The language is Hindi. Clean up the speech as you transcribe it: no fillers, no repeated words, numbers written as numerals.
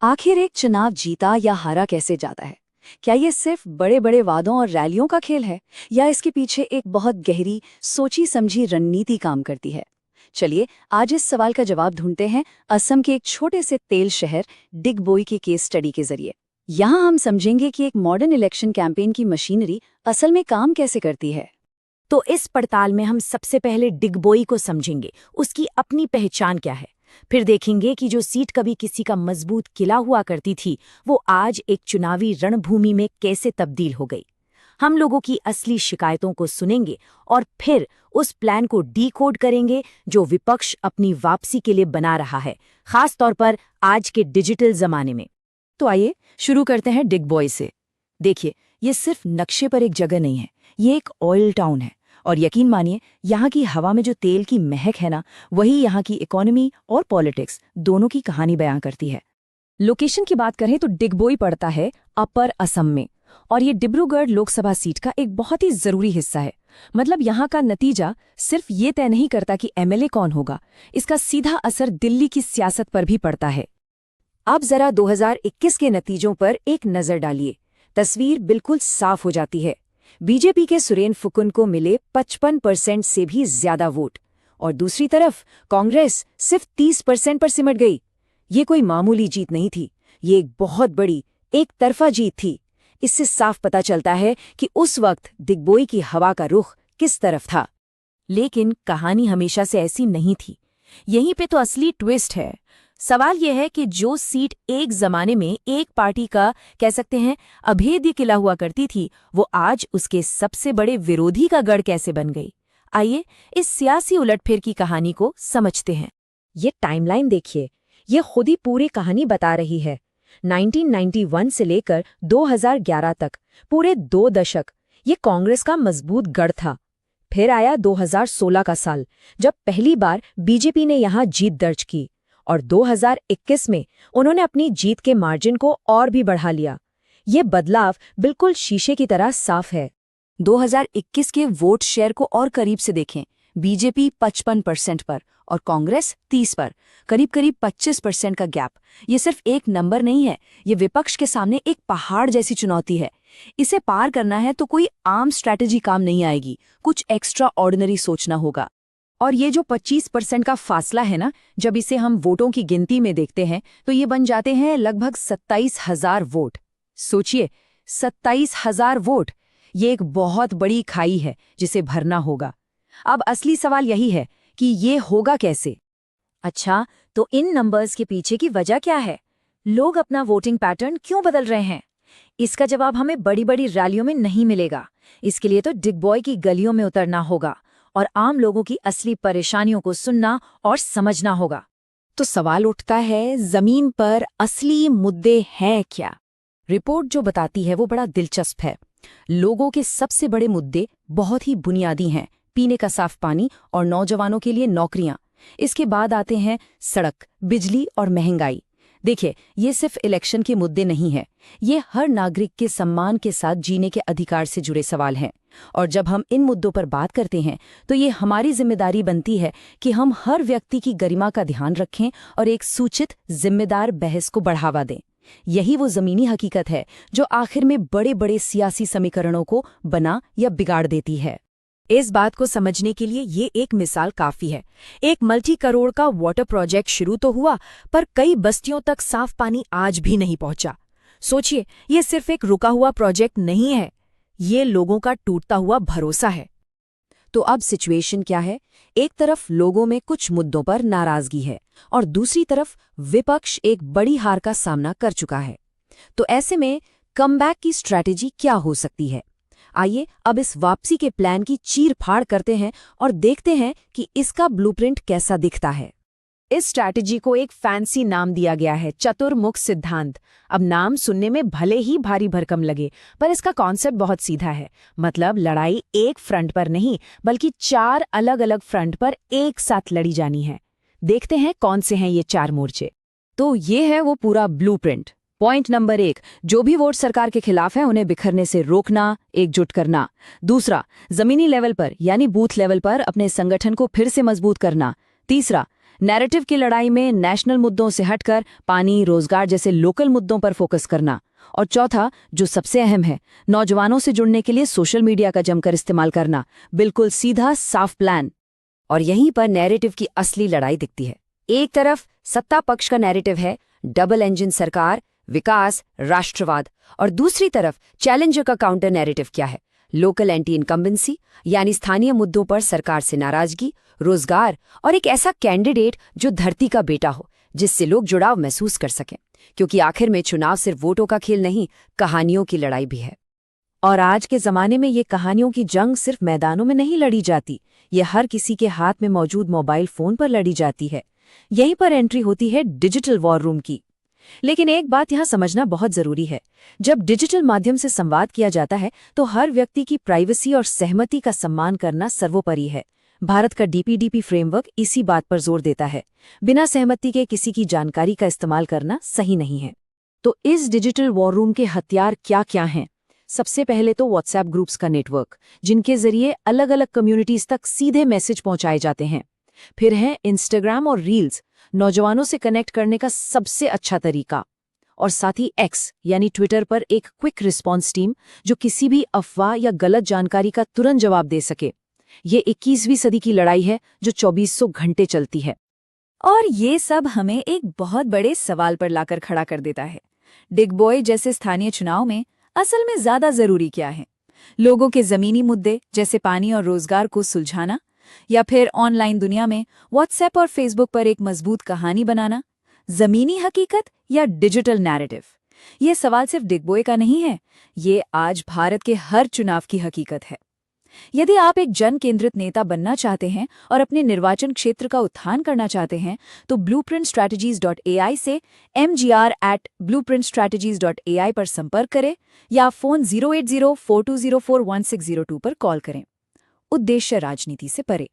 आखिर एक चुनाव जीता या हारा कैसे जाता है? क्या ये सिर्फ बड़े बड़े वादों और रैलियों का खेल है या इसके पीछे एक बहुत गहरी सोची समझी रणनीति काम करती है? चलिए आज इस सवाल का जवाब ढूंढते हैं असम के एक छोटे से तेल शहर डिगबोई के केस स्टडी के जरिए। यहाँ हम समझेंगे कि एक मॉडर्न इलेक्शन कैंपेन की मशीनरी असल में काम कैसे करती है। तो इस पड़ताल में हम सबसे पहले डिगबोई को समझेंगे, उसकी अपनी पहचान क्या है। फिर देखेंगे कि जो सीट कभी किसी का मजबूत किला हुआ करती थी, वो आज एक चुनावी रणभूमि में कैसे तब्दील हो गई। हम लोगों की असली शिकायतों को सुनेंगे और फिर उस प्लान को डीकोड करेंगे जो विपक्ष अपनी वापसी के लिए बना रहा है, खास तौर पर आज के डिजिटल जमाने में। तो आइए शुरू करते हैं डिगबोई से। देखिए, ये सिर्फ नक्शे पर एक जगह नहीं है, ये एक ऑयल टाउन है। और यकीन मानिए, यहाँ की हवा में जो तेल की महक है ना, वही यहाँ की इकोनॉमी और पॉलिटिक्स दोनों की कहानी बयां करती है। लोकेशन की बात करें तो डिगबोई पड़ता है अपर असम में, और ये डिब्रूगढ़ लोकसभा सीट का एक बहुत ही जरूरी हिस्सा है। मतलब यहाँ का नतीजा सिर्फ ये तय नहीं करता कि एमएलए कौन होगा, इसका सीधा असर दिल्ली की सियासत पर भी पड़ता है। अब जरा 2021 के नतीजों पर एक नजर डालिए। तस्वीर बिल्कुल साफ हो जाती है। बीजेपी के सुरेन फुकुन को मिले 55% से भी ज्यादा वोट, और दूसरी तरफ कांग्रेस सिर्फ 30% पर सिमट गई। ये कोई मामूली जीत नहीं थी, ये एक बहुत बड़ी एक तरफा जीत थी। इससे साफ पता चलता है कि उस वक्त डिगबोई की हवा का रुख किस तरफ था। लेकिन कहानी हमेशा से ऐसी नहीं थी। यहीं पे तो असली ट्विस्ट है। सवाल यह है कि जो सीट एक जमाने में एक पार्टी का, कह सकते हैं, अभेद्य किला हुआ करती थी, वो आज उसके सबसे बड़े विरोधी का गढ़ कैसे बन गई। आइए इस सियासी उलटफेर की कहानी को समझते हैं। ये टाइमलाइन देखिए, ये खुद ही पूरी कहानी बता रही है। 1991 से लेकर 2011 तक पूरे 2 दशक ये कांग्रेस का मजबूत गढ़ था। फिर आया 2016 का साल, जब पहली बार बीजेपी ने यहाँ जीत दर्ज की, और 2021 में उन्होंने अपनी जीत के मार्जिन को और भी बढ़ा लिया। ये बदलाव बिल्कुल शीशे की तरह साफ है। 2021 के वोट शेयर को और करीब से देखें। बीजेपी 55% पर और कांग्रेस 30 पर, करीब करीब 25% का गैप। ये सिर्फ एक नंबर नहीं है, ये विपक्ष के सामने एक पहाड़ जैसी चुनौती है। इसे पार करना है तो कोई आम स्ट्रैटेजी काम नहीं आएगी, कुछ एक्स्ट्रा ऑर्डिनरी सोचना होगा। और ये जो 25% का फासला है ना, जब इसे हम वोटों की गिनती में देखते हैं तो ये बन जाते हैं लगभग 27,000 वोट। सोचिए, 27,000 वोट, ये एक बहुत बड़ी खाई है जिसे भरना होगा। अब असली सवाल यही है कि ये होगा कैसे। अच्छा, तो इन नंबर्स के पीछे की वजह क्या है? लोग अपना वोटिंग पैटर्न क्यों बदल रहे हैं? इसका जवाब हमें बड़ी बड़ी रैलियों में नहीं मिलेगा। इसके लिए तो डिगबोई की गलियों में उतरना होगा और आम लोगों की असली परेशानियों को सुनना और समझना होगा। तो सवाल उठता है, जमीन पर असली मुद्दे हैं क्या? रिपोर्ट जो बताती है वो बड़ा दिलचस्प है। लोगों के सबसे बड़े मुद्दे बहुत ही बुनियादी हैं, पीने का साफ पानी और नौजवानों के लिए नौकरियां। इसके बाद आते हैं सड़क, बिजली और महंगाई। देखिए, ये सिर्फ इलेक्शन के मुद्दे नहीं हैं, ये हर नागरिक के सम्मान के साथ जीने के अधिकार से जुड़े सवाल हैं। और जब हम इन मुद्दों पर बात करते हैं तो ये हमारी जिम्मेदारी बनती है कि हम हर व्यक्ति की गरिमा का ध्यान रखें और एक सूचित जिम्मेदार बहस को बढ़ावा दें। यही वो जमीनी हकीकत है जो आखिर में बड़े बड़े सियासी समीकरणों को बना या बिगाड़ देती है। इस बात को समझने के लिए ये एक मिसाल काफी है। एक मल्टी करोड़ का वाटर प्रोजेक्ट शुरू तो हुआ, पर कई बस्तियों तक साफ पानी आज भी नहीं पहुंचा। सोचिए, ये सिर्फ एक रुका हुआ प्रोजेक्ट नहीं है, ये लोगों का टूटता हुआ भरोसा है। तो अब सिचुएशन क्या है? एक तरफ लोगों में कुछ मुद्दों पर नाराजगी है और दूसरी तरफ विपक्ष एक बड़ी हार का सामना कर चुका है। तो ऐसे में कमबैक की स्ट्रैटेजी क्या हो सकती है? आइए अब इस वापसी के प्लान की चीर-फाड़ करते हैं और देखते हैं कि इसका ब्लूप्रिंट कैसा दिखता है। इस स्ट्रैटेजी को एक फैंसी नाम दिया गया है, चतुर्मुख सिद्धांत। अब नाम सुनने में भले ही भारी भरकम लगे, पर इसका कॉन्सेप्ट बहुत सीधा है। मतलब लड़ाई एक फ्रंट पर नहीं, बल्कि 4 अलग अलग फ्रंट पर एक साथ लड़ी जानी है। देखते हैं कौन से हैं ये 4 मोर्चे। तो ये है वो पूरा ब्लूप्रिंट। पॉइंट नंबर 1, जो भी वोट सरकार के खिलाफ है उन्हें बिखरने से रोकना, एकजुट करना। दूसरा, जमीनी लेवल पर यानी बूथ लेवल पर अपने संगठन को फिर से मजबूत करना। तीसरा, नैरेटिव की लड़ाई में नेशनल मुद्दों से हटकर पानी, रोजगार जैसे लोकल मुद्दों पर फोकस करना। और चौथा, जो सबसे अहम है, नौजवानों से जुड़ने के लिए सोशल मीडिया का जमकर इस्तेमाल करना। बिल्कुल सीधा, साफ प्लान। और यहीं पर नैरेटिव की असली लड़ाई दिखती है। एक तरफ सत्ता पक्ष का नैरेटिव है डबल इंजन सरकार, विकास, राष्ट्रवाद, और दूसरी तरफ चैलेंजर का काउंटर नैरेटिव क्या है? लोकल एंटी इनकम्बेंसी, यानी स्थानीय मुद्दों पर सरकार से नाराजगी, रोजगार और एक ऐसा कैंडिडेट जो धरती का बेटा हो, जिससे लोग जुड़ाव महसूस कर सकें। क्योंकि आखिर में चुनाव सिर्फ वोटों का खेल नहीं, कहानियों की लड़ाई भी है। और आज के जमाने में ये कहानियों की जंग सिर्फ मैदानों में नहीं लड़ी जाती, ये हर किसी के हाथ में मौजूद मोबाइल फोन पर लड़ी जाती है। यहीं पर एंट्री होती है डिजिटल वॉर रूम की। लेकिन एक बात यहाँ समझना बहुत जरूरी है, जब डिजिटल माध्यम से संवाद किया जाता है तो हर व्यक्ति की प्राइवेसी और सहमति का सम्मान करना सर्वोपरि है। भारत का डीपीडीपी फ्रेमवर्क इसी बात पर जोर देता है। बिना सहमति के किसी की जानकारी का इस्तेमाल करना सही नहीं है। तो इस डिजिटल वॉर रूम के हथियार क्या क्या हैं? सबसे पहले तो व्हाट्सएप ग्रुप्स का नेटवर्क, जिनके जरिए अलग अलग कम्युनिटीज तक सीधे मैसेज पहुंचाए जाते हैं। फिर है इंस्टाग्राम और रील्स, नौजवानों से कनेक्ट करने का सबसे अच्छा तरीका। और साथ ही एक्स यानी ट्विटर पर एक क्विक रिस्पॉन्स टीम, जो किसी भी अफवाह या गलत जानकारी का तुरंत जवाब दे सके। ये 21वीं सदी की लड़ाई है जो 2400 घंटे चलती है। और ये सब हमें एक बहुत बड़े सवाल पर लाकर खड़ा कर देता है। डिग बॉय जैसे स्थानीय चुनाव में असल में ज्यादा जरूरी क्या है? लोगों के जमीनी मुद्दे जैसे पानी और रोजगार को सुलझाना, या फिर ऑनलाइन दुनिया में व्हाट्सएप और फेसबुक पर एक मजबूत कहानी बनाना? जमीनी हकीकत या डिजिटल नैरेटिव? ये सवाल सिर्फ डिग बॉय का नहीं है, ये आज भारत के हर चुनाव की हकीकत है। यदि आप एक जन केंद्रित नेता बनना चाहते हैं और अपने निर्वाचन क्षेत्र का उत्थान करना चाहते हैं, तो blueprintstrategies.ai से mgr@blueprintstrategies.ai पर संपर्क करें या फोन 08042041602 पर कॉल करें। उद्देश्य राजनीति से परे,